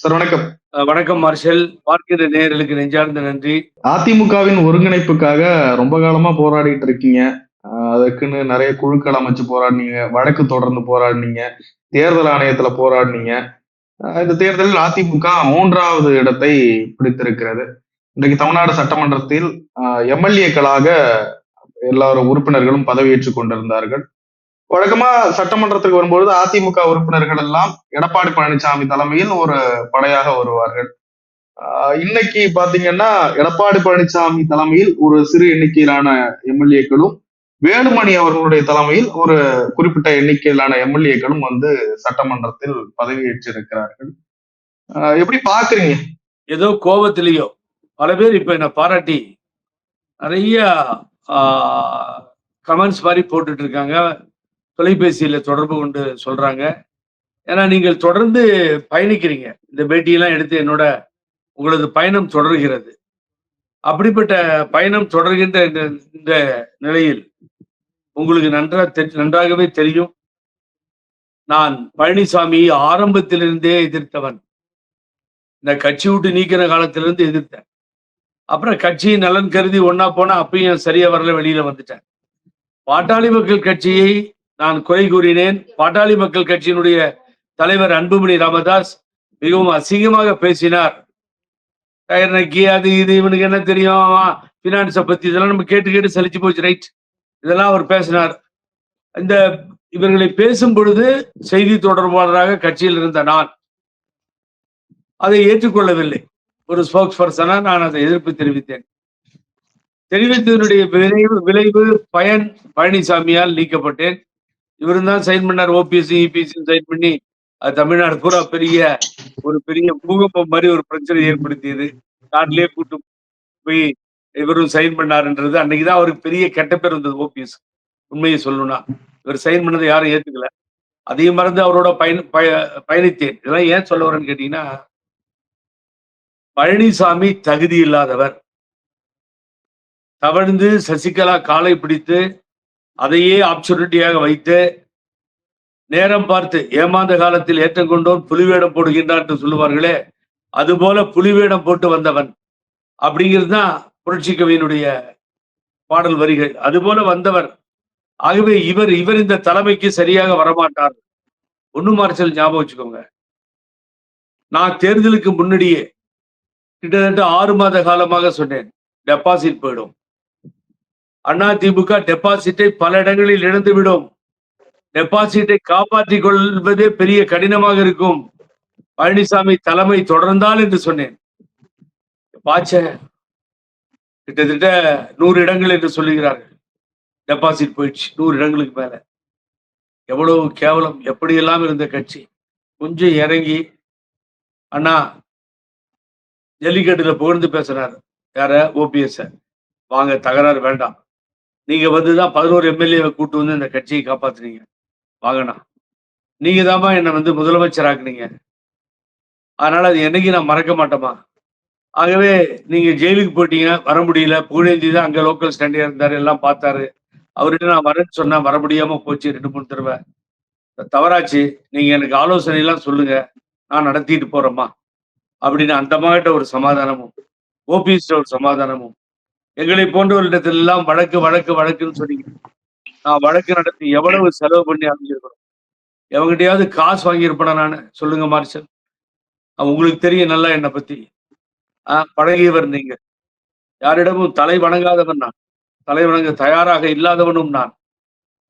Sir வணக்கம். வணக்கம் marshal. பார்க்கிற நேயர்களுக்கு நெஞ்சார்ந்த நன்றி. அதிமுகவின் ஒருங்கிணைப்புக்காக ரொம்ப காலமா போராடிட்டு இருக்கீங்க. அதுக்குன்னு நெறைய குழுக்கள் அமைச்சு போராடுனீங்க. வழக்கு தொடர்ந்து போராடுனீங்க. தேர்தல் ஆணையத்துல போராடுனீங்க. இந்த தேர்தலில் அதிமுக 3வது இடத்தை பிடித்திருக்கிறது. இன்றைக்கு தமிழ்நாடு சட்டமன்றத்தில் எம்எல்ஏக்களாக எல்லாரும் உறுப்பினர்களும் பதவியேற்றுக் கொண்டிருந்தார்கள். வழக்கமா சட்டமன்றத்துக்கு வரும்பொழுது அதிமுக உறுப்பினர்கள் எல்லாம் எடப்பாடி பழனிசாமி தலைமையில் ஒரு படையாக வருவார்கள். இன்னைக்கு பாத்தீங்கன்னா எடப்பாடி பழனிசாமி தலைமையில் ஒரு சிறு எண்ணிக்கையிலான எம்எல்ஏக்களும், வேலுமணி அவர்களுடைய தலைமையில் ஒரு குறிப்பிட்ட எண்ணிக்கையிலான எம்எல்ஏக்களும் வந்து சட்டமன்றத்தில் பதவியேற்றிருக்கிறார்கள். எப்படி பாக்குறீங்க? ஏதோ கோபத்திலேயோ பல பேர் இப்ப என்ன பாராட்டி நிறைய கமெண்ட்ஸ் மாதிரி போட்டுட்டு இருக்காங்க. தொலைபேசியில தொடர்பு கொண்டு சொல்றாங்க. ஏன்னா நீங்கள் தொடர்ந்து பயணிக்கிறீங்க. இந்த பேட்டியெல்லாம் எடுத்து என்னோட உங்களது பயணம் தொடர்கிறது. அப்படிப்பட்ட பயணம் தொடர்கின்ற இந்த நிலையில் உங்களுக்கு நன்றாகவே தெரியும், நான் பழனிசாமி ஆரம்பத்திலிருந்தே எதிர்த்தவன். இந்த கட்சி விட்டு நீக்கிற காலத்திலிருந்து எதிர்த்தேன். அப்புறம் கட்சி நலன் கருதி ஒன்னா போனா அப்பயும் சரியா வரல, வெளியில வந்துட்டேன். பாட்டாளி மக்கள் கட்சியை நான் குறை கூறினேன். பாட்டாளி மக்கள் கட்சியினுடைய தலைவர் அன்புமணி ராமதாஸ் மிகவும் அசிங்கமாக பேசினார். டயர் நக்கி அது இது இவனுக்கு என்ன தெரியும், பினான்ஸை பத்தி இதெல்லாம் நம்ம கேட்டு கேட்டு சலிச்சு போச்சு. ரைட், இதெல்லாம் அவர் பேசினார். இந்த இவர்களை பேசும் பொழுது செய்தி தொடர்பாளராக கட்சியில் இருந்த நான் அதை ஏற்றுக்கொள்ளவில்லை. ஒரு ஸ்போக்ஸ் பர்சனா நான் அதை எதிர்ப்பு தெரிவித்தேன். தெரிவித்ததனுடைய விளைவு பயன் பழனிசாமியால் நீக்கப்பட்டேன். இவரும் தான் சைன் பண்ணார். ஓபிஎஸ் இபிஎஸ் சைன் பண்ணி அது தமிழ்நாடு பூரா ஒரு பெரிய பூகம்பம் மாதிரி ஒரு பிரச்சனை ஏற்படுத்தியது. கார்லயே கூட்டு போய் இவரும் சைன் பண்ணாருன்றது அன்னைக்குதான் அவருக்கு பெரிய கெட்ட பேர் வந்தது. ஓபிஎஸ் உண்மையை சொல்லணும்னா இவர் சைன் பண்ணதை யாரும் ஏத்துக்கல. அதையும் மறந்து அவரோட பயணித்தேன். இதெல்லாம் ஏன் சொல்ல வரேன்னு கேட்டீங்கன்னா, பழனிசாமி தகுதி இல்லாதவர். தவழ்ந்து சசிகலா காலை பிடித்து அதையே ஆப்சர்டிட்டியாக வைத்து நேரம் பார்த்து ஏமாந்த காலத்தில் ஏற்றம் கொண்டோன் புலிவேடம் போடுகின்றான் என்று சொல்லுவார்களே, அதுபோல புலிவேடம் போட்டு வந்தவன் அப்படிங்கிறது தான் புரட்சி கவியினுடைய பாடல் வரிகள். அதுபோல வந்தவர். ஆகவே இவர் இந்த தலைமைக்கு சரியாக வரமாட்டார். ஒண்ணு மார்ஷல் ஞாபகம் வச்சுக்கோங்க, நான் தேர்தலுக்கு முன்னாடியே கிட்டத்தட்ட 6 மாத காலமாக சொன்னேன், டெபாசிட் போயிடும். அதிமுக டெபாசிட்டை பல இடங்களில் இழந்துவிடும். டெபாசிட்டை காப்பாற்றிக் கொள்வதே பெரிய கடினமாக இருக்கும். பழனிசாமி தலைமை தொடர்ந்தால் என்று சொன்னேன். பாச்ச கிட்டத்தட்ட 100 இடங்கள் என்று சொல்லுகிறார்கள். டெபாசிட் போயிடுச்சு 100 இடங்களுக்கு மேல. எவ்வளவு கேவலம்! எப்படியெல்லாம் இருந்த கட்சி கொஞ்சம் இறங்கி, அண்ணா ஜல்லிக்கட்டுல புகழ்ந்து பேசுறாரு. யார? ஓபிஎஸ். வாங்க, தகராறு வேண்டாம். நீங்க வந்துதான் 11 எம்எல்ஏவை கூட்டு வந்து இந்த கட்சியை காப்பாத்துனீங்க. வாங்கண்ணா, நீங்க தாமா என்னை வந்து முதலமைச்சர் ஆக்குனீங்க. அதனால அது என்னைக்கு நான் மறக்க மாட்டோமா. ஆகவே நீங்க ஜெயிலுக்கு போயிட்டீங்க, வர முடியல. புகழேந்தி தான் அங்க லோக்கல் ஸ்டாண்டியா இருந்தாரு, எல்லாம் பார்த்தாரு. அவர்கிட்ட நான் வரேன்னு சொன்னா வர முடியாம போச்சு 2-3 தடவை. தவறாச்சு, நீங்க எனக்கு ஆலோசனை எல்லாம் சொல்லுங்க, நான் நடத்திட்டு போறேம்மா அப்படின்னு அந்த மகிட்ட ஒரு சமாதானமும், ஓபிஎஸ் ஒரு சமாதானமும், எங்களை போன்றவர்களிடத்துல எல்லாம் வழக்கு வழக்கு வழக்குன்னு சொன்னீங்க. நான் வழக்கு நடத்தி எவ்வளவு செலவு பண்ணி அமைஞ்சிருக்கிறோம். எவங்கிட்டையாவது காசு வாங்கியிருப்பேனா நான்? சொல்லுங்க மார்ஷல். உங்களுக்கு தெரியும் நல்லா என்னை பத்தி. பழகியவர் நீங்க. யாரிடமும் தலை வணங்காதவன் நான், தலை வணங்க தயாராக இல்லாதவனும் நான்.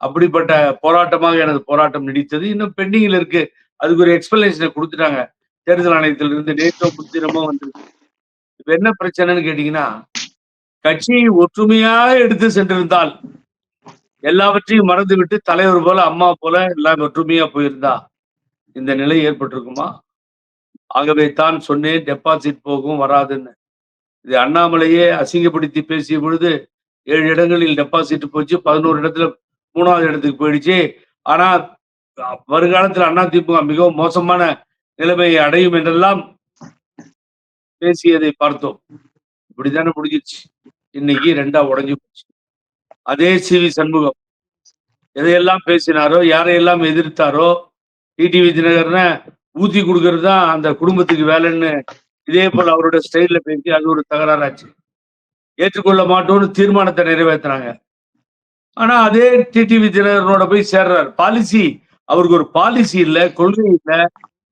அப்படிப்பட்ட போராட்டமாக எனது போராட்டம் நீடித்தது. இன்னும் பெண்டிங்கில் இருக்கு. அதுக்கு ஒரு எக்ஸ்பிளனேஷனை கொடுத்துட்டாங்க தேர்தல் ஆணையத்திலிருந்து. நேற்றோ முன்தினமோ வந்திருக்கு. இப்ப என்ன பிரச்சனைன்னு கேட்டீங்கன்னா, கட்சியை ஒற்றுமையாக எடுத்து சென்றிருந்தால், எல்லாவற்றையும் மறந்துவிட்டு தலைவர் போல அம்மா போல எல்லாம் ஒற்றுமையா போயிருந்தா இந்த நிலை ஏற்பட்டிருக்குமா? ஆகவே தான் சொன்னேன், டெபாசிட் போகும் வராதுன்னு. இது அண்ணாமலையே அசிங்கப்படுத்தி பேசிய பொழுது 7 இடங்களில் டெபாசிட் போச்சு, 11 இடத்துல 3வது இடத்துக்கு போயிடுச்சு. ஆனா வருங்காலத்தில் அதிமுக மிகவும் மோசமான நிலைமையை அடையும் என்றெல்லாம் பேசியதை பார்த்தோம். இப்படித்தானே முடிஞ்சிச்சு. இன்னைக்கு 2ஆ உடைஞ்சு போச்சு. அதே சி.வி. சண்முகம் எதையெல்லாம் பேசினாரோ, யாரையெல்லாம் எதிர்த்தாரோ, டிடிவி தினகரனை ஊத்தி கொடுக்கறது தான் அந்த குடும்பத்துக்கு வேலைன்னு இதே போல அவரோட ஸ்டைல்ல பேசி அது ஒரு தகராறாச்சு. ஏற்றுக்கொள்ள மாட்டோம்னு தீர்மானத்தை நிறைவேற்றினாங்க. ஆனா அதே டிடிவி தினகரனோட போய் சேர்றாரு. பாலிசி அவருக்கு ஒரு பாலிசி இல்ல, கொள்கை இல்ல.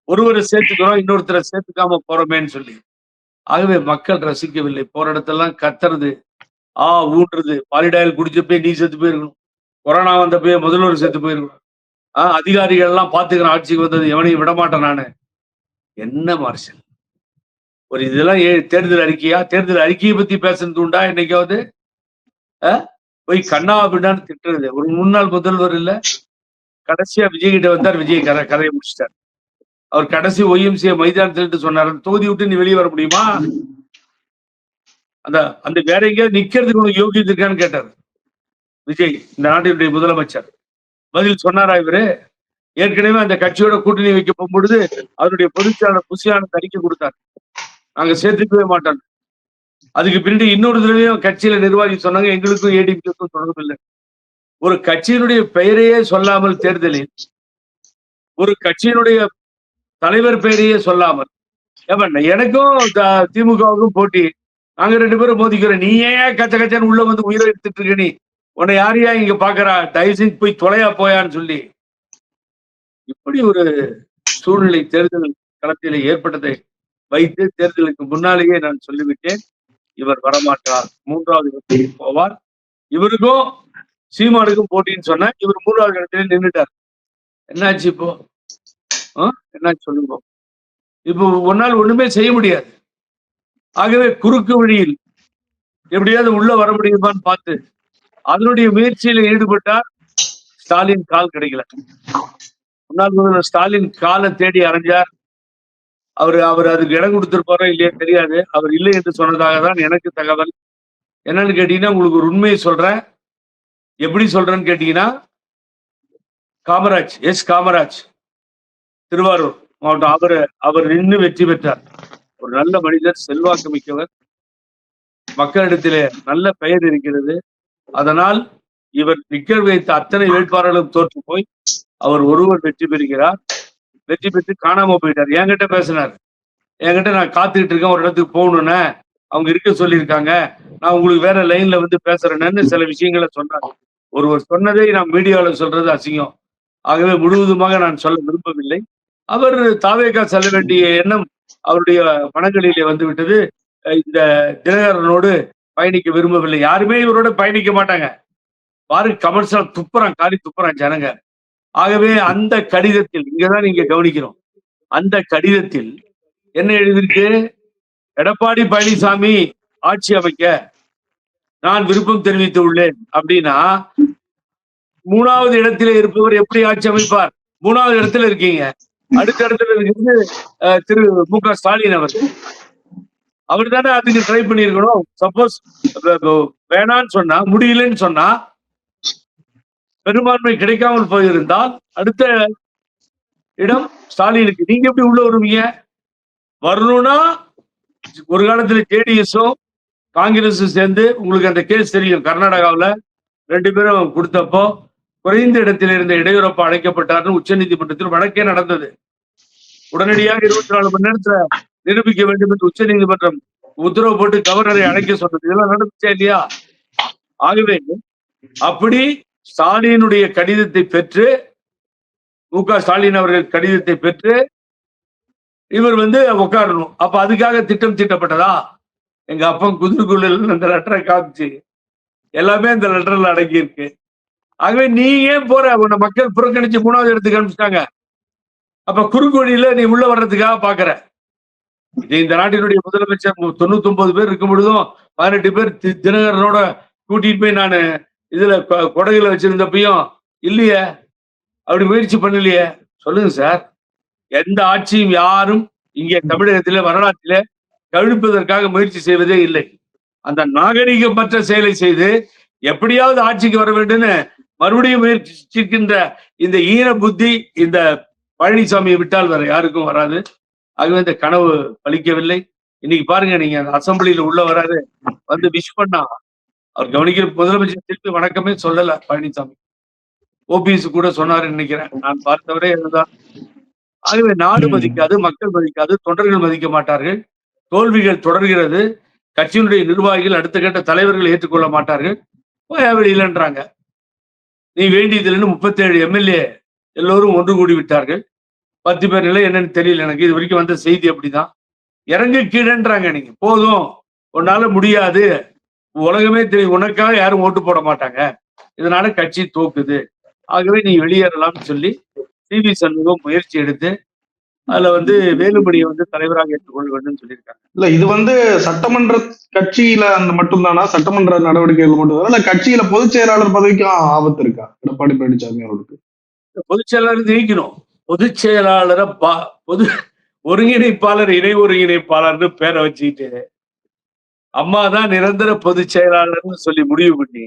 ஒருவரை சேர்த்துக்கிறோம், இன்னொருத்தரை சேர்த்துக்காம போறோமேன்னு சொல்லி. ஆகவே மக்கள் ரசிக்கவில்லை. போற இடத்தெல்லாம் கத்துறது, ஊன்றது. பாலிடாயில் குடிச்சப்பே நீ செத்து போயிருக்கணும். கொரோனா வந்தப்பயே முதல்வர் செத்து போயிருக்கணும். அதிகாரிகள் எல்லாம் பாத்துக்கிறேன் ஆட்சிக்கு வந்தது எவனையும் விடமாட்டேன் நானு. என்ன மார்ஷல்? ஒரு இதெல்லாம் தேர்தல் அறிக்கையா? தேர்தல் அறிக்கையை பத்தி பேசுறது உண்டா என்னைக்காவது? போய் கண்ணா அப்படின்னான்னு திட்டுறது. ஒரு முன்னாள் முதல்வர் இல்ல, கடைசியா விஜய் கிட்ட வந்தார். விஜய் கதையை முடிச்சிட்டார். அவர் கடைசி ஒய்எம்சிஏ மைதானத்தில் சொன்னார், தொகுதி விட்டு நீ வெளியே வர முடியுமா? அந்த வேற எங்கேயாவது நிக்கிறதுக்கு உனக்கு யோகியம் இருக்கான்னு கேட்டார் விஜய், இந்த நாட்டினுடைய முதலமைச்சர். பதில் சொன்னாரா இவரு? ஏற்கனவே அந்த கட்சியோட கூட்டணி வைக்க போகும்பொழுது அவருடைய பொதுச்செயலாளர் புசியான அறிக்கை கொடுத்தார், நாங்க சேர்த்துக்கவே மாட்டோம். அதுக்கு பின்னாடி இன்னொரு தடவையும் கட்சியில நிர்வாகி சொன்னாங்க, எங்களுக்கும் ஏடிபிக்கும் தொடர்பு இல்லை. ஒரு கட்சியினுடைய பெயரையே சொல்லாமல் தேர்தலில் ஒரு கட்சியினுடைய தலைவர் பெயரையே சொல்லாமல், எனக்கும் திமுகவுக்கும் போட்டி, நாங்க 2 பேரும் மோதிக்கிறோம், நீ ஏன் கச்ச கச்சன்னு உள்ள வந்து உயிரை எடுத்துட்டு இருக்க, நீ உன்னை யாரையா இங்க பாக்குறா, தயவுசெய்து போய் தொலையா போயான்னு சொல்லி இப்படி ஒரு சூழ்நிலை தேர்தல் களத்திலே ஏற்பட்டதை வைத்து தேர்தலுக்கு முன்னாலேயே நான் சொல்லிவிட்டேன், இவர் வரமாட்டார், 3வது இடத்துக்கு போவார். இவருக்கும் சீமானுக்கும் போட்டின்னு சொன்ன இவர் 3வது இடத்துல நின்றுட்டார். என்னாச்சு இப்போ? என்னாச்சு சொல்லுங்க. இப்போ ஒன்னால் ஒண்ணுமே செய்ய முடியாது. ஆகவே குறுக்கு வழியில் எப்படியாவது உள்ள வர முடியுமான்னு பார்த்து அதனுடைய முயற்சியில ஈடுபட்டார். ஸ்டாலின் கால் கிடைக்கல. முன்னாள் முதல்வர் ஸ்டாலின் காலை தேடி அரைஞ்சார். அவர் அதுக்கு இடம் கொடுத்திருப்பாரோ இல்லையா தெரியாது. அவர் இல்லை என்று சொன்னதாக தான் எனக்கு தகவல். என்னன்னு கேட்டீங்கன்னா, உங்களுக்கு ஒரு உண்மையை சொல்றேன். எப்படி சொல்றேன்னு கேட்டீங்கன்னா, காமராஜ் திருவாரூர் மாவட்டம், அவர் நின்று வெற்றி பெற்றார். ஒரு நல்ல மனிதர், செல்வாக்கு மிக்கவர், மக்களிடத்திலே நல்ல பெயர் இருக்கிறது. அதனால் இவர் நிக்க வைத்த அத்தனை வேட்பாளர்களும் தோற்று போய் அவர் ஒருவர் வெற்றி பெறுகிறார். வெற்றி பெற்று காணாம போயிட்டார். என்கிட்ட பேசினார். என்கிட்ட நான் காத்துக்கிட்டு இருக்கேன், ஒரு இடத்துக்கு போகணும்னு, அவங்க இருக்க சொல்லியிருக்காங்க, நான் உங்களுக்கு வேற லைன்ல வந்து பேசுறேன்னு சில விஷயங்களை சொன்னார். ஒருவர் சொன்னதை நான் மீடியாவில் சொல்றது அசிங்கம். ஆகவே முழுவதுமாக நான் சொல்ல விரும்பவில்லை. அவர் தாவேகா செல்ல வேண்டிய எண்ணம் அவருடைய மனங்களிலே வந்து விட்டது. இந்த தினகரனோடு பயணிக்க விரும்பவில்லை. யாருமே இவரோட பயணிக்க மாட்டாங்க. பாரு கமர்ஷியல் துப்புறான், காரி துப்புறான் ஜனங்க. ஆகவே அந்த கடிதத்தில், இங்கதான் நீங்க கவனிக்கணும், அந்த கடிதத்தில் என்ன எழுதிருக்கு? எடப்பாடி பழனிசாமி ஆட்சி அமைக்க நான் விருப்பம் தெரிவித்து உள்ளேன் அப்படின்னா, 3வது இடத்துல இருப்பவர் எப்படி ஆட்சி அமைப்பார்? 3வது இடத்துல இருக்கீங்க. அடுத்த இடத்துல இருக்கிறது திரு மு.க. ஸ்டாலின் அவர் தானே அதுக்கு ட்ரை பண்ணிருக்கணும். சப்போஸ் வேணான்னு சொன்னா, முடியலன்னு சொன்னா, பெரும்பான்மை கிடைக்காமல் போயிருந்தால் அடுத்த இடம் ஸ்டாலினுக்கு. நீங்க எப்படி உள்ள வருவீங்க? வரணும்னா ஒரு காலத்துல ஜேடிஎஸும் காங்கிரஸும் சேர்ந்து, உங்களுக்கு அந்த கேஸ் தெரியும், கர்நாடகாவில் 2 பேரும் கொடுத்தப்போ குறைந்த இடத்தில் இருந்த இடையூறப்பா அழைக்கப்பட்டார்னு உச்ச நீதிமன்றத்தில் வழக்கே நடந்தது. உடனடியாக 24 மணி நேரத்துல நிரூபிக்க வேண்டும் என்று உச்ச நீதிமன்றம் உத்தரவு போட்டு கவர்னரை அழைக்க சொன்னது. இதெல்லாம் நடந்துச்சா இல்லையா? ஆகவே அப்படி ஸ்டாலினுடைய கடிதத்தை பெற்று, மு.க. ஸ்டாலின் அவர்கள் கடிதத்தை பெற்று இவர் வந்து உட்காரணும். அப்ப அதுக்காக திட்டம் தீட்டப்பட்டதா? எங்க அப்பன் குதிரைக்குள்ள அந்த லெட்டரை காமிச்சு எல்லாமே இந்த லெட்டர்ல அடங்கி இருக்கு. ஆகவே நீ ஏன் போற? உன்னை மக்கள் புறக்கணிச்சு 3வது இடத்துக்கு அனுப்பிச்சிட்டாங்க. அப்ப குறுக்கு வழியில நீ உள்ள வர்றதுக்காக பாக்குற. இந்த நாட்டினுடைய முதலமைச்சர் 99 பேர் இருக்கும் பொழுதும் 18 பேர் தினகரனோட கூட்டிட்டு போய் நான் இதுல கொடைகளை வச்சிருந்தப்பையும் இல்லையே, அப்படி முயற்சி பண்ணலையே. சொல்லுங்க சார், எந்த ஆட்சியும் யாரும் இங்கே தமிழகத்திலே வரலாற்றிலே கவிழ்ப்பதற்காக முயற்சி செய்வதே இல்லை. அந்த நாகரிகமற்ற செயலை செய்து எப்படியாவது ஆட்சிக்கு வர வேண்டும்னு மறுபடியும் முயற்சிக்கின்ற இந்த ஈன புத்தி இந்த பழனிசாமியை விட்டால் வேற யாருக்கும் வராது. ஆகவே இந்த கனவு பலிக்கவில்லை. இன்னைக்கு பாருங்க, நீங்க அசம்பிளியில உள்ள வராரு, வந்து விஷ் பண்ணா அவர் கவனிக்கிற முதலமைச்சர் திருப்பி வணக்கமே சொல்லல பழனிசாமி. ஓபிஎஸ் கூட சொன்னாருன்னு நினைக்கிறேன், நான் பார்த்தவரே அதுதான். ஆகவே நாடு ம். மதிக்காது, மக்கள் மதிக்காது, தொண்டர்கள் மதிக்க மாட்டார்கள். தோல்விகள் தொடர்கிறது. கட்சியினுடைய நிர்வாகிகள் அடுத்த கட்ட தலைவர்கள் ஏற்றுக்கொள்ள மாட்டார்கள். போயா வெளியிலன்றாங்க. நீ வேண்டியதில்லைன்னு 37 எம்எல்ஏ எல்லோரும் ஒன்று கூடி விட்டார்கள். 10 பேர் நிலை என்னன்னு தெரியல எனக்கு. இது வரைக்கும் வந்த செய்தி அப்படிதான். இறங்கு கீழன்றாங்க நீங்க. போதும். உன்னால முடியாது. உலகமே தெரியும். உனக்காக யாரும் ஓட்டு போட மாட்டாங்க. இதனால கட்சி தோக்குது. ஆகவே நீ வெளியேறலாம்னு சொல்லி சி.வி. சண்முகம் முயற்சி எடுத்து அதுல வேலுமணியை தலைவராக ஏற்றுக்கொள்ள வேண்டும் சொல்லியிருக்காங்க. இல்ல இது சட்டமன்ற கட்சியில அந்த மட்டும்தானா? சட்டமன்ற நடவடிக்கைகள் மட்டும்தானா? இல்ல கட்சியில பொதுச் செயலாளர் பதவிக்கும் ஆபத்து இருக்கா எடப்பாடி பழனிசாமி அவர்களுக்கு? பொதுச் செயலாளர் நீக்கணும். பொதுச் செயலாளரை பொது ஒருங்கிணைப்பாளர், இணை ஒருங்கிணைப்பாளர்னு பேரை வச்சுக்கிட்டு அம்மா தான் நிரந்தர பொதுச் செயலாளர்னு சொல்லி முடிவு பண்ணி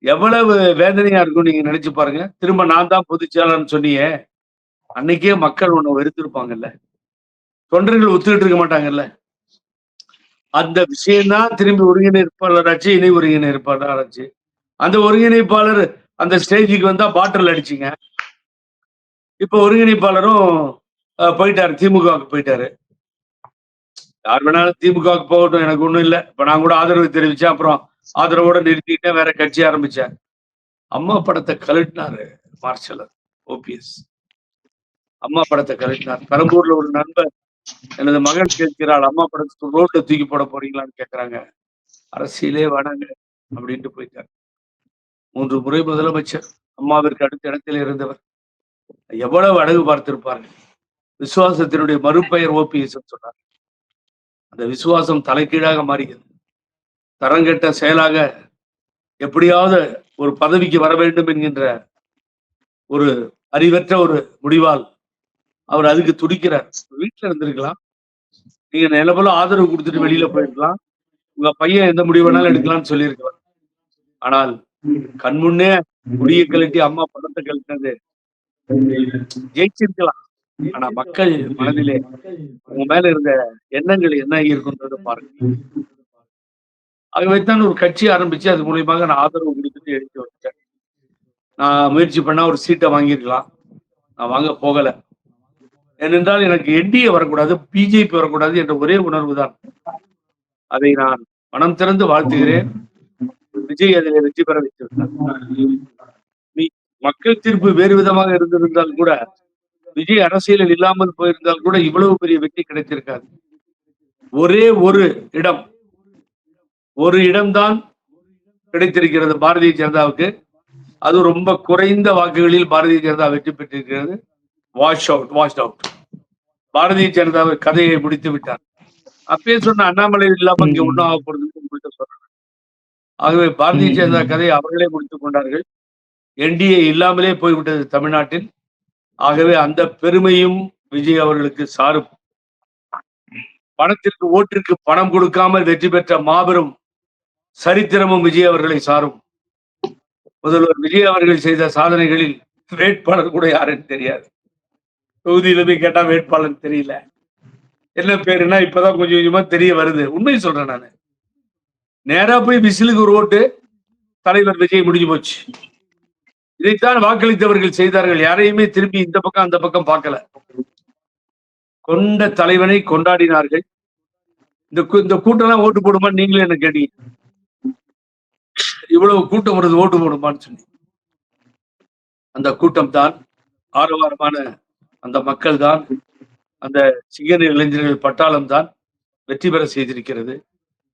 எவ்வளவு வேதனையா இருக்கும் நீங்க நினைச்சு பாருங்க. திரும்ப நான் தான் பொதுச் செயலாளர்னு சொன்னியே, அன்னைக்கே மக்கள் உன்னை வெறுத்திருப்பாங்கல்ல. தொண்டர்கள் ஒத்துக்கிட்டு இருக்க மாட்டாங்கல்ல. அந்த விஷயம்தான் திரும்பி ஒருங்கிணைப்பாளராச்சு, இணை ஒருங்கிணைப்பாளராச்சு. அந்த ஒருங்கிணைப்பாளர் அந்த ஸ்டேஜுக்கு வந்தா பாட்டில் அடிச்சிங்க. இப்ப ஒருங்கிணைப்பாளரும் போயிட்டாரு, திமுகவுக்கு போயிட்டாரு. யார் வேணாலும் திமுகவுக்கு போகட்டும், எனக்கு ஒண்ணும் இல்லை. இப்ப நான் கூட ஆதரவு தெரிவிச்சேன். அப்புறம் ஆதரவோட நிறுத்திட்டேன், வேற கட்சி ஆரம்பிச்சேன். அம்மா படத்தை கழட்டினாரு மார்ஷலர் ஓபிஎஸ். அம்மா படத்தை கழட்டினார். பெரம்பூர்ல ஒரு நண்பர் எனது மகன் கேட்கிறாள், அம்மா படத்தை ரோட்ல தூக்கி போட போறீங்களான்னு கேட்கறாங்க. அரசியலே வேணாங்க அப்படின்ட்டு போயிட்டார். 3 முறை முதலமைச்சர், அம்மாவிற்கு அடுத்த இடத்தில் இருந்தவர். எவ்வளவு அழகு பார்த்திருப்பார்கள். விசுவாசத்தினுடைய மறுபெயர் ஓபிஎஸ் சொன்னார். அந்த விசுவாசம் தலைகீழாக மாறியது. தரங்கெட்ட செயலாக எப்படியாவது ஒரு பதவிக்கு வர வேண்டும் என்கின்ற ஒரு அறிவற்ற ஒரு முடிவால் அவர் அதுக்கு துடிக்கிறார். வீட்டுல இருந்திருக்கலாம். நீங்க நில போல ஆதரவு கொடுத்துட்டு வெளியில போயிருக்கலாம். உங்க பையன் எந்த முடிவு வேணாலும் எடுக்கலாம்னு சொல்லியிருக்கிறார். ஆனால் கண்முன்னே முடிய கழட்டி அம்மா படத்தை கழட்டினது ஜெயிச்சிருக்கலாம். ஆனா மக்கள் மனதிலே உங்க மேல இருந்த எண்ணங்கள் என்ன இருக்குன்றதை பாருங்க. ஆகவேத்தான் ஒரு கட்சி ஆரம்பிச்சு அது மூலியமாக நான் ஆதரவு கொடுத்துட்டு எடுத்து வச்சேன். நான் முயற்சி பண்ணா ஒரு சீட்டை வாங்கியிருக்கலாம். நான் வாங்க போகல. ஏனென்றால் எனக்கு என்டிஏ வரக்கூடாது, பிஜேபி வரக்கூடாது என்ற ஒரே உணர்வு தான். அதை நான் மனம் திறந்து வாழ்த்துகிறேன். விஜய் அதில் வெற்றி பெற வைத்திருந்தார். மக்கள் தீர்ப்பு வேறு விதமாக இருந்திருந்தால் கூட, விஜய் அரசியலில் இல்லாமல் போயிருந்தால் கூட இவ்வளவு பெரிய வெற்றி கிடைத்திருக்காது. ஒரே ஒரு இடம்தான் கிடைத்திருக்கிறது பாரதிய ஜனதாவுக்கு. அது ரொம்ப குறைந்த வாக்குகளில் பாரதிய ஜனதா வெற்றி பெற்றிருக்கிறது. Wash out. பாரதிய ஜனதாவை கதையை முடித்து விட்டார். அப்பயே சொன்ன அண்ணாமலை இல்லாம இங்க ஒன்னும் ஆக போறது சொல்றாங்க. ஆகவே பாரதிய ஜனதா கதையை அவர்களே முடித்துக் கொண்டார்கள். என்டிஏ இல்லாமலே போய்விட்டது தமிழ்நாட்டில். ஆகவே அந்த பெருமையும் விஜய் அவர்களுக்கு சாரும். பணத்திற்கு ஓட்டிற்கு பணம் கொடுக்காமல் வெற்றி பெற்ற மாபெரும் சரித்திரமும் விஜய் அவர்களை சாரும். முதல்வர் விஜய் அவர்கள் செய்த சாதனைகளில் வேட்பாளர் கூட யாருன்னு தெரியாது. தொகுதியில போய் கேட்டா வேட்பாளர் தெரியல. என்ன பேருன்னா இப்பதான் கொஞ்சம் கொஞ்சமா தெரிய வருது. உண்மை சொல்றேன் நானு. நேரா போய் விசிலுக்கு ஒரு ஓட்டு, தலைவர் விஜய் முடிஞ்சு போச்சு. இதைத்தான் வாக்களித்தவர்கள் செய்தார்கள். யாரையுமே திரும்பி இந்த பக்கம் அந்த பக்கம் பார்க்கல. கொண்ட தலைவனை கொண்டாடினார்கள். இந்த கூட்டம் ஓட்டு போடுமா நீங்களே என்ன கேட்டீங்க. இவ்வளவு கூட்டம் வருது ஓட்டு போடுமான்னு சொல்லி. அந்த கூட்டம் தான், ஆரவாரமான அந்த மக்கள் தான், அந்த சிங்கன இளைஞர்கள் பட்டாளம் தான் வெற்றி பெற செய்திருக்கிறது.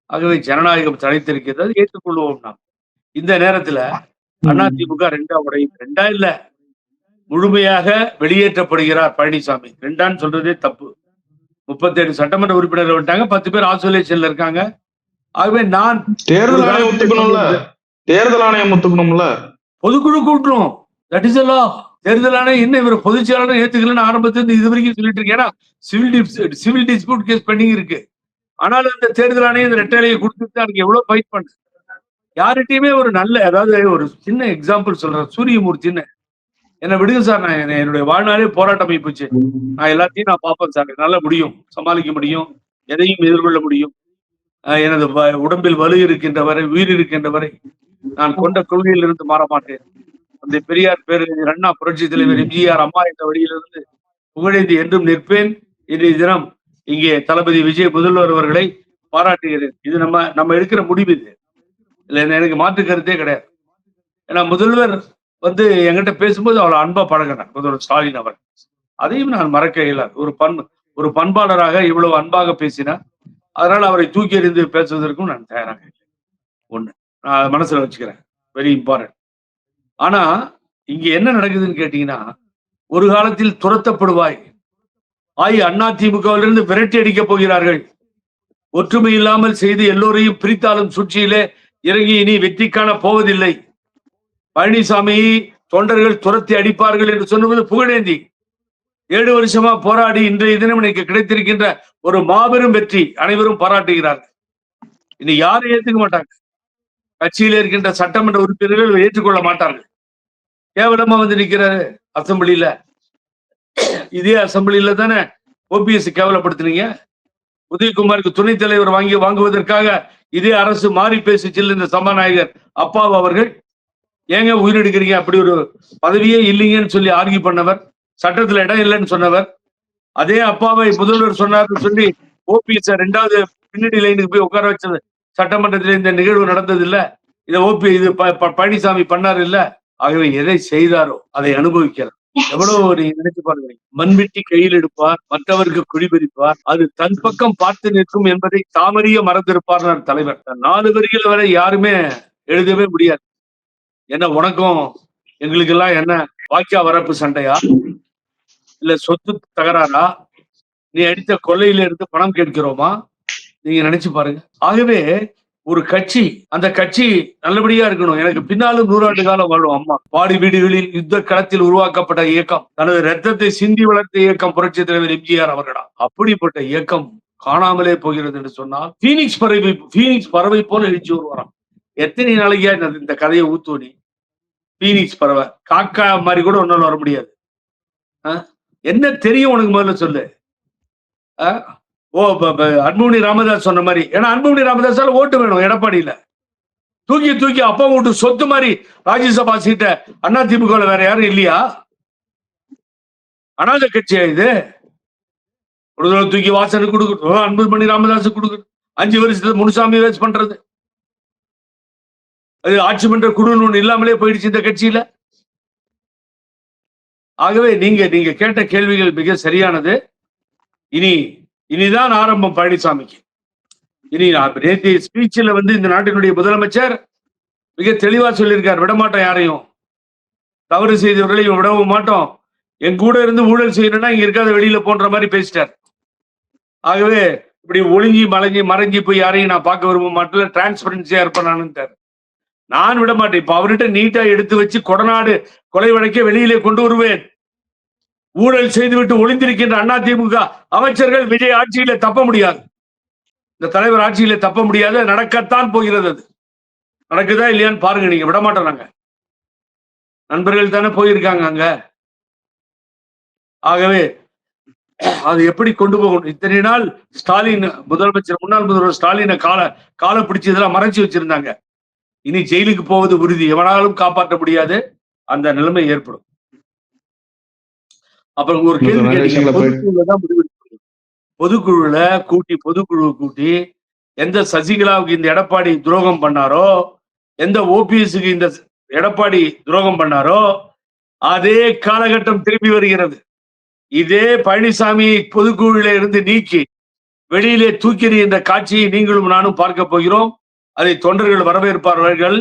ஆகவே ஜனநாயகம் தழைத்திருக்கிறது. ஏற்றுக்கொள்வோம் நாம். இந்த நேரத்துல அதிமுக ரெண்டா இல்ல, முழுமையாக வெளியேற்றப்படுகிறார் பழனிசாமி. ரெண்டான்னு சொல்றதே தப்பு. 37 சட்டமன்ற உறுப்பினர்கள் விட்டாங்க, 10 பேர் ஆசோலேஷன்ல இருக்காங்க. ஆகவே நான் தேர்தல் ஆணையம் ஒத்துக்கணும்ல. பொதுக்குழு கூட்டணும். தட் இஸ் லா. தேர்தல் ஆணையம் என்ன இவர் பொதுச் செயலாளர் ஏத்துக்கலன்னு ஆரம்பத்திலிருந்து இது வரைக்கும் சொல்லிட்டு இருக்கேன். ஏன்னா சிவில் டிஸ்பியூட் கேஸ் பெண்டிங் இருக்கு. ஆனாலும் அந்த தேர்தல் ஆணையம் இந்த ரெட்டையிலையை கொடுத்துட்டு அதுக்கு எவ்வளவு ஃபைட் பண்ணு. யார்கிட்டயுமே ஒரு நல்ல, அதாவது ஒரு சின்ன எக்ஸாம்பிள் சொல்றேன். சூரியமூர்த்தின்னு, என்ன விடுங்க சார், நான் என்னுடைய வாழ்நாளே போராட்டம் போச்சு. நான் எல்லாத்தையும் நான் பார்ப்பேன் சார், என்னால முடியும், சமாளிக்க முடியும், எதையும் எதிர்கொள்ள முடியும். எனது உடம்பில் வலு இருக்கின்ற வரை, உயிர் இருக்கின்ற வரை நான் கொண்ட கொள்கையில் இருந்து மாற மாட்டேன். அந்த பெரியார் பேரறிஞர் அண்ணா, புரட்சி தலைவர் எம்ஜிஆர், அம்மா என்ற வழியிலிருந்து புகழேந்தி என்றும் நிற்பேன். இன்றைய தினம் இங்கே தளபதி விஜய் முதல்வர் அவர்களை பாராட்டுகிறேன். இது நம்ம எடுக்கிற முடிவு இது. இல்ல எனக்கு மாற்று கருத்தே கிடையாது. ஏன்னா முதல்வர் வந்து என்கிட்ட பேசும்போது அவ்வளவு அன்பா பழகினார் முதல்வர் ஸ்டாலின் அவர். அதையும் நான் மறக்க இயலாது. ஒரு பண்பாளராக இவ்வளவு அன்பாக பேசினார். அதனால அவரை தூக்கி எறிந்து பேசுவதற்கும் நான் தயாராக இல்லை. ஒண்ணு நான் அதை மனசுல வச்சுக்கிறேன். Very important. ஆனா இங்க என்ன நடக்குதுன்னு கேட்டீங்கன்னா, ஒரு காலத்தில் துரத்தப்படுவாய், அதிமுகவிலிருந்து விரட்டி அடிக்கப் போகிறார்கள். ஒற்றுமை இல்லாமல் செய்து எல்லோரையும் பிரித்தாலும் சூழ்ச்சியிலே இறங்கி இனி வெற்றி காண போவதில்லை. பழனிசாமி தொண்டர்கள் துரத்தி அடிப்பார்கள் என்று சொன்னது புகழேந்தி. 7 வருஷமா போராடி இன்றைய தினம் எனக்கு கிடைத்திருக்கின்ற ஒரு மாபெரும் வெற்றி அனைவரும் பாராட்டுகிறார்கள். இனி யாரும் ஏற்றுக்க மாட்டாங்க. கட்சியில் இருக்கின்ற சட்டமன்ற உறுப்பினர்கள் ஏற்றுக்கொள்ள மாட்டார்கள். கேவலமா வந்து நிக்கிறாரு அசம்பிளியில. இதே அசம்பிளியில தானே ஓபிஎஸ் கேவலப்படுத்தினீங்க. உதயகுமாருக்கு துணைத் தலைவர் வாங்குவதற்காக இதே அரசு மாறி பேசிச்சில் இந்த சபாநாயகர் அப்பாவு அவர்கள் ஏங்க உயிரெடுக்கிறீங்க, அப்படி ஒரு பதவியே இல்லைங்கன்னு சொல்லி ஆர்கி பண்ணவர், சட்டத்துல இடம் இல்லைன்னு சொன்னவர். அதே அப்பாவை முதல்வர் சொன்னார்னு சொல்லி ஓபிஎஸ் 2வது பின்னணி லைனுக்கு போய் உட்கார வச்சது சட்டமன்றத்தில் இந்த நிகழ்வு நடந்தது இல்ல. இது பழனிசாமி பண்ணாரு இல்ல. ஆகவே எதை செய்தாரோ அதை அனுபவிக்கிறார். எவ்வளவு நீங்க நினைச்சு பாருங்க. மண்வெட்டி கையில் எடுப்பார், மற்றவருக்கு குடிபெரிப்பார், அது தன் பக்கம் பார்த்து நிற்கும் என்பதை தாமறிய மறந்திருப்பார் தலைவர். 4 வரிகள் வரை யாருமே எழுதவே முடியாது. என்ன உனக்கும் எங்களுக்கு எல்லாம் என்ன வாக்கியா வரப்பு சண்டையா, இல்ல சொத்து தகராறா, நீ அடித்த கொள்ளையில இருந்து பணம் கேட்கிறோமா? நீங்க நினைச்சு பாருங்க. ஆகவே ஒரு கட்சி, அந்த கட்சி நல்லபடியா இருக்கணும். எனக்கு பின்னாலும் 100 ஆண்டு காலம் வாழும். அம்மா பாடி வீடுகளில் யுத்த களத்தில் உருவாக்கப்பட்ட இயக்கம், தனது ரத்தத்தை சிந்தி வளர்த்த இயக்கம் புரட்சி தலைவர் எம்ஜிஆர் அவர்களா. அப்படிப்பட்ட இயக்கம் காணாமலே போகிறது என்று சொன்னால் பீனிக்ஸ் பறவை போல எழுச்சி வருவாராம். எத்தனை நாளைக்கா இந்த கதையை ஊத்தோனி? பீனிக்ஸ் பறவை காக்கா மாதிரி கூட ஒன்னால வர முடியாது. என்ன தெரியும் உனக்கு முதல்ல சொல்லு. அன்புமணி ராமதாஸ் சொன்ன மாதிரி, ஏன்னா அன்புமணி ராமதாஸால ஓட்டு வேணும் எடப்பாடியில. தூக்கி அப்பா வீட்டு சொத்து மாதிரி ராஜ்யசபா சீட்டை அதிமுக வேற யாரும் இல்லையா? அனாதை கட்சியா இது? ஒரு தடவை தூக்கி வாசனுக்கு கொடுக்கணும், அன்புமணி ராமதாஸ் கொடுக்கணும். 5 வருஷத்துல முனுசாமி வேஸ்ட் பண்றது, அது ஆட்சி மன்ற குழுன்னு ஒண்ணு இல்லாமலே போயிடுச்சு இந்த கட்சியில. ஆகவே நீங்க கேட்ட கேள்விகள் மிக சரியானது. இனிதான் ஆரம்பம் பழனிசாமிக்கு. இனி நேற்றைய ஸ்பீச்சில் வந்து இந்த நாட்டினுடைய முதலமைச்சர் மிக தெளிவா சொல்லியிருக்கார், விடமாட்டோம் யாரையும், தவறு செய்தவர்களை விடவும் மாட்டோம், என் கூட இருந்து ஊழல் செய்யணும்னா இங்க இருக்காத வெளியில போன்ற மாதிரி பேசிட்டார். ஆகவே இப்படி ஒளிஞ்சி மறைஞ்சி போய் யாரையும் நான் பார்க்க விரும்ப மாட்டேன், டிரான்ஸ்பரன்சியா இருப்பேன். நான் விட மாட்டேன். இப்ப அவர்கிட்ட நீட்டா எடுத்து வச்சு கொடநாடு கொலை வழக்கை வெளியிலே கொண்டு வருவேன். ஊழல் செய்துவிட்டு ஒளிந்திருக்கின்ற அதிமுக அமைச்சர்கள் விஜய் ஆட்சியில தப்ப முடியாது, இந்த தலைவர் ஆட்சியில தப்ப முடியாது. நடக்கத்தான் போகிறது. அது நடக்குதா இல்லையான்னு பாருங்க. நீங்க விடமாட்டோம். நாங்க நண்பர்கள் தானே போயிருக்காங்க அங்க. ஆகவே அது எப்படி கொண்டு போகணும்? இத்தனை நாள் ஸ்டாலின் முதலமைச்சர், முன்னாள் முதல்வர் ஸ்டாலினை கால பிடிச்சி இதெல்லாம் மறைச்சு வச்சிருந்தாங்க. இனி ஜெயிலுக்கு போவது உறுதி, எவனாலும் காப்பாற்ற முடியாது, அந்த நிலைமை ஏற்படும். அப்புறம் ஒரு கேள்வி கேட்டீங்க, பொதுக்குழுதான் முடிவெடுக்கணும். பொதுக்குழு கூட்டி எந்த சசிகலாவுக்கு இந்த எடப்பாடி துரோகம் பண்ணாரோ, எந்த ஓபிஎஸ்க்கு இந்த எடப்பாடி துரோகம் பண்ணாரோ, அதே காலகட்டம் திரும்பி வருகிறது. இதே பழனிசாமி பொதுக்குழுல இருந்து நீக்கி வெளியிலே தூக்கி என்ற காட்சியை நீங்களும் நானும் பார்க்க போகிறோம். அதை தொண்டர்கள் வரவேற்பார்கள்,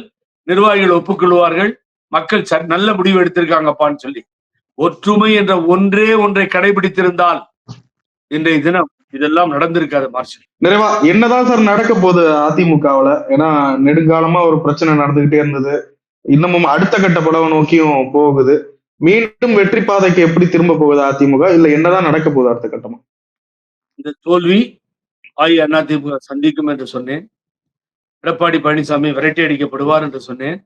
நிர்வாகிகள் ஒப்புக்கொள்வார்கள். மக்கள் நல்ல முடிவு எடுத்திருக்காங்கப்பான்னு சொல்லி ஒற்றுமை என்ற ஒன்றை கடைபிடித்திருந்தால் இன்றைய தினம் இதெல்லாம் நடந்திருக்காது. மார்ஷல் நிறைவா என்னதான் சார் நடக்க போகுது அதிமுகவுல? ஏன்னா நெடுங்காலமா ஒரு பிரச்சனை நடந்துகிட்டே இருந்தது, இன்னமும் அடுத்த கட்ட பலவை நோக்கியும் போகுது. மீண்டும் வெற்றி பாதைக்கு எப்படி திரும்ப போகுது அதிமுக? இல்ல என்னதான் நடக்க போகுது அடுத்த கட்டமா? இந்த தோல்வி அதிமுக சந்திக்கும் என்று சொன்னேன். எடப்பாடி பழனிசாமி விரட்டி அடிக்கப்படுவார் என்று சொன்னேன்.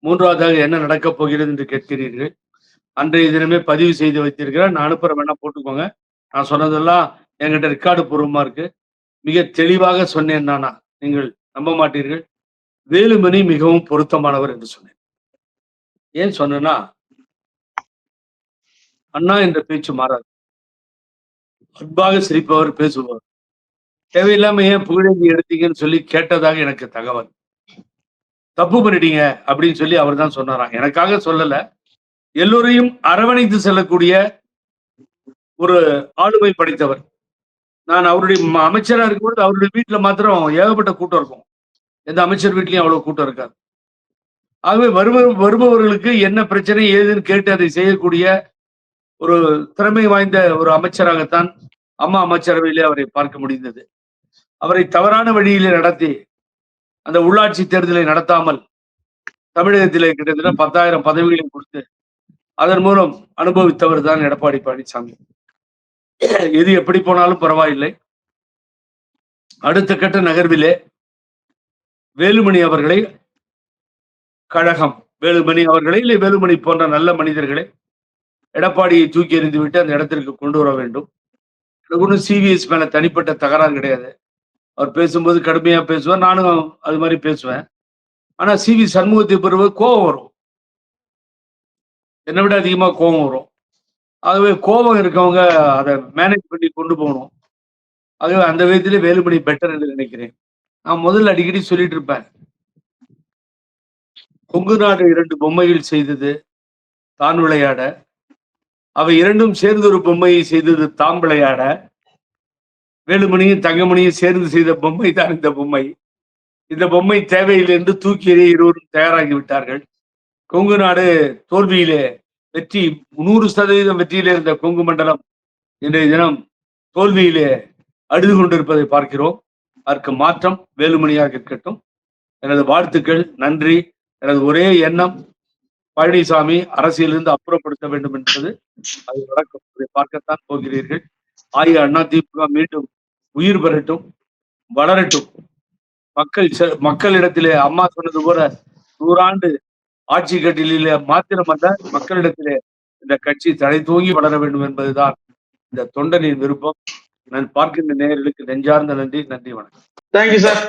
3வதாக என்ன நடக்கப் போகிறது என்று கேட்கிறீர்கள். அன்றைய தினமே பதிவு செய்து வைத்திருக்கிறேன், நான் அனுப்புற வேணா போட்டுக்கோங்க. நான் சொன்னதெல்லாம் என்கிட்ட ரெக்கார்டு பூர்வமா இருக்கு. மிக தெளிவாக சொன்னேன். நானா, நீங்கள் நம்ப மாட்டீர்கள். வேலுமணி மிகவும் பொருத்தமானவர் என்று சொன்னேன். ஏன் சொன்னா, அண்ணா என்ற பேச்சு மாறாது. அன்பாக சிரிப்பவர், பேசுபவர். தேவையில்லாம ஏன் புகழேந்தி எடுத்தீங்கன்னு சொல்லி கேட்டதாக எனக்கு தகவல். தப்பு பண்ணிட்டீங்க அப்படின்னு சொல்லி அவர் தான் சொன்னாராம். எனக்காக சொல்லல. எல்லோரையும் அரவணைத்து செல்லக்கூடிய ஒரு ஆளுமை படைத்தவர். நான் அவருடைய அமைச்சரா இருக்கும்போது அவருடைய வீட்டுல மாத்திரம் ஏகப்பட்ட கூட்டம் இருக்கும். எந்த அமைச்சர் வீட்லயும் அவ்வளவு கூட்டம் இருக்காது. ஆகவே வருபவர்களுக்கு என்ன பிரச்சனை ஏதுன்னு கேட்டு அதை செய்யக்கூடிய ஒரு திறமை வாய்ந்த ஒரு அமைச்சராகத்தான் அம்மா அமைச்சரவையிலே அவரை பார்க்க முடிந்தது. அவரை தவறான வழியிலே நடத்தி அந்த உள்ளாட்சி தேர்தலை நடத்தாமல் தமிழகத்திலே கிட்டத்தட்ட 10,000 பதவிகளை கொடுத்து அதன் மூலம் அனுபவித்தவர் தான் எடப்பாடி பழனிசாமி. எது எப்படி போனாலும் பரவாயில்லை. அடுத்த கட்ட நகர்விலே வேலுமணி அவர்களை கழகம் வேலுமணி அவர்களை இல்லை வேலுமணி போன்ற நல்ல மனிதர்களை எடப்பாடியை தூக்கி எறிந்துவிட்டு அந்த இடத்திற்கு கொண்டு வர வேண்டும். எனக்கு ஒன்றும் சிவிஎஸ் மேல தனிப்பட்ட தகராறு கிடையாது. அவர் பேசும்போது கடுமையா பேசுவார், நானும் அது மாதிரி பேசுவேன். ஆனா சிவி சண்முகத்தை பெறுவது கோபம் வரும், என்னை விட அதிகமா கோபம் வரும். ஆகவே கோபம் இருக்கவங்க அதை மேனேஜ் பண்ணி கொண்டு போகணும். ஆகவே அந்த விதத்திலே வேலுமணி பெட்டர் என்று நினைக்கிறேன். நான் முதல்ல அடிக்கடி சொல்லிட்டு இருப்பேன், கொங்கு நாடு 2 பொம்மைகள் செய்தது தான் விளையாட, அவை இரண்டும் சேர்ந்து ஒரு பொம்மையை செய்தது தாம் விளையாட. வேலுமணியும் தங்கமணியும் சேர்ந்து செய்த பொம்மை தான் இந்த பொம்மை. இந்த பொம்மை தேவையில்லை என்று தூக்கி எறிய இருவரும் தயாராகி விட்டார்கள். கொங்கு நாடு தோல்வியிலே வெற்றி 100% வெற்றியிலே இருந்த கொங்கு மண்டலம் இன்றைய தினம் தோல்வியிலே அழுது கொண்டிருப்பதை பார்க்கிறோம். அதற்கு மாற்றம் வேலுமணியாக இருக்கட்டும். எனது வாழ்த்துக்கள், நன்றி. எனது ஒரே எண்ணம், பழனிசாமி அரசியலிருந்து அப்புறப்படுத்த வேண்டும் என்பது. அது நடக்கும், அதை பார்க்கத்தான் போகிறீர்கள். அதிமுக மீண்டும் உயிர் பெறட்டும், வளரட்டும். மக்களிடத்திலே அம்மா சொன்னது போல 100 ஆண்டு ஆட்சி கட்டிலே மாத்திரமல்ல, மக்களிடத்திலே இந்த கட்சி தலை தூங்கி வளர வேண்டும் என்பதுதான் இந்த தொண்டனின் விருப்பம். நான் பார்க்கின்ற நேயர்களுக்கு நெஞ்சார்ந்த நன்றி. நன்றி, வணக்கம். Thank you sir.